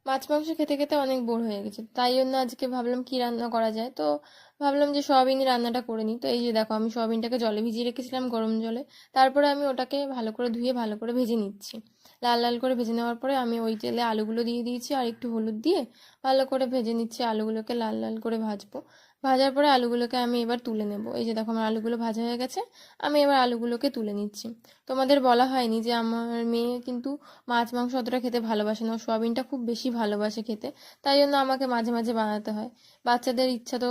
মাছ মাংস খেতে খেতে অনেক বোর হয়ে গেছে, তাই জন্য আজকে ভাবলাম কি রান্না করা যায়। তো ভাবলাম যে সয়াবিনই রান্নাটা করে নিই। তো এই যে দেখো, আমি সয়াবিনটাকে জলে ভিজিয়ে রেখেছিলাম, গরম জলে। তারপরে আমি ওটাকে ভালো করে ধুয়ে ভালো করে ভেজে নিচ্ছি। লাল লাল করে ভেজে নেওয়ার পরে আমি ওই তেলে আলুগুলো দিয়ে দিয়েছি, আর একটু হলুদ দিয়ে ভালো করে ভেজে নিচ্ছি। আলুগুলোকে লাল লাল করে ভাজবো। ভাজার পরে আলুগুলোকে আমি এবার তুলে নেব। এই যে দেখো, আমার আলুগুলো ভাজা হয়ে গেছে। আমি এবার আলুগুলোকে তুলে নিচ্ছি। তোমাদের বলা হয়নি যে আমার মেয়ে কিন্তু মাছ মাংস অতটা খেতে ভালোবাসে না, ও সোয়াবিনটা খুব বেশি ভালোবাসে খেতে। তাই জন্য আমাকে মাঝে মাঝে বানাতে হয়। বাচ্চাদের ইচ্ছা তো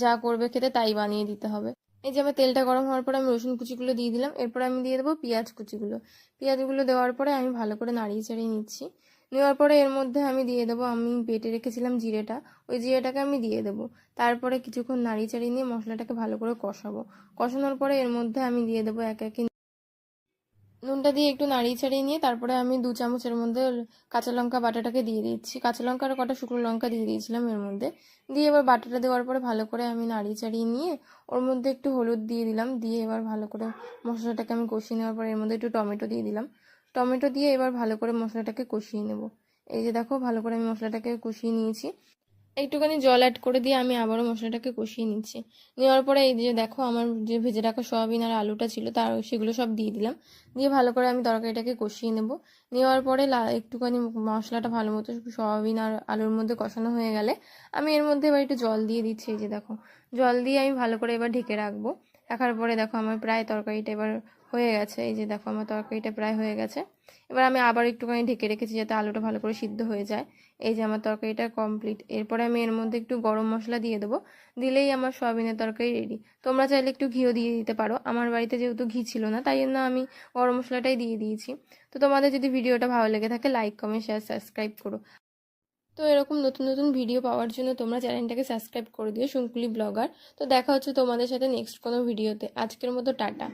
যা করবে খেতে তাই বানিয়ে দিতে হবে। এই যে আমার তেলটা গরম হওয়ার পরে আমি রসুন কুচিগুলো দিয়ে দিলাম, এরপর আমি দিয়ে দেবো পেঁয়াজ কুচিগুলো। পেঁয়াজগুলো দেওয়ার পরে আমি ভালো করে নাড়িয়ে চাড়িয়ে নিচ্ছি। নেওয়ার পরে এর মধ্যে আমি দিয়ে দেবো, আমি বেটে রেখেছিলাম জিরেটা, ওই জিরেটাকে আমি দিয়ে দেবো। তারপরে কিছুক্ষণ নাড়িয়ে চাড়িয়ে নিয়ে মশলাটাকে ভালো করে কষাবো। কষানোর পরে এর মধ্যে আমি দিয়ে দেবো একে একে নুনটা দিয়ে একটু নাড়িয়ে চাড়িয়ে নিয়ে তারপরে আমি 2 চামচের মধ্যে কাঁচা লঙ্কা বাটাটাকে দিয়ে দিচ্ছি। কাঁচা লঙ্কা আর কটা শুকনো লঙ্কা দিয়ে দিয়েছিলাম এর মধ্যে। দিয়ে এবার বাটাটা দেওয়ার পরে ভালো করে আমি নাড়িয়ে চাড়িয়ে নিয়ে ওর মধ্যে একটু হলুদ দিয়ে দিলাম। দিয়ে এবার ভালো করে মশলাটাকে আমি কষিয়ে নেওয়ার পরে এর মধ্যে একটু টমেটো দিয়ে দিলাম। টমেটো দিয়ে এবার ভালো করে মশলাটাকে কষিয়ে নেব। এই যে দেখো, ভালো করে আমি মশলাটাকে কষিয়ে নিয়েছি। একটুখানি জল অ্যাড করে দিয়ে আমি আবারও মশলাটাকে কষিয়ে নিচ্ছি। নেওয়ার পরে এই যে দেখো, আমার যে ভেজে রাখা সয়াবিন আর আলুটা ছিল তার সেগুলো সব দিয়ে দিলাম। দিয়ে ভালো করে আমি তরকারিটাকে কষিয়ে নেব। নেওয়ার পরে একটুখানি মশলাটা ভালো মতো সয়াবিন আর আলুর মধ্যে কষানো হয়ে গেলে আমি এর মধ্যে এবার একটু জল দিয়ে দিচ্ছি। এই যে দেখো, জল দিয়ে আমি ভালো করে এবার ঢেকে রাখবো। রাখার পরে দেখো, আমার প্রায় তরকারিটা এবার হয়ে গেছে। এই যে দেখো, আমার তরকারিটা প্রায় হয়ে গেছে। এবার আমি আবার একটুখানি ঢেকে রেখেছি যাতে আলুটা ভালো করে সিদ্ধ হয়ে যায়। এই যে আমার তরকারিটা কমপ্লিট। এরপরে আমি এর মধ্যে একটু গরম মশলা দিয়ে দেবো। দিলেই আমার সয়াবিনের তরকারি রেডি। তোমরা চাইলে একটু ঘিও দিয়ে দিতে পারো। আমার বাড়িতে যেহেতু ঘি ছিল না, তাই জন্য আমি গরম মশলাটাই দিয়ে দিয়েছি। তো তোমাদের যদি ভিডিওটা ভালো লেগে থাকে, লাইক কমেন্ট শেয়ার সাবস্ক্রাইব করো। তো এরকম নতুন নতুন ভিডিও পাওয়ার জন্য তোমরা চ্যানেলটাকে সাবস্ক্রাইব করে দিও, শঙ্কুলি ব্লগার। তো দেখা হচ্ছে তোমাদের সাথে নেক্সট কোনো ভিডিওতে। আজকের মতো টাটা।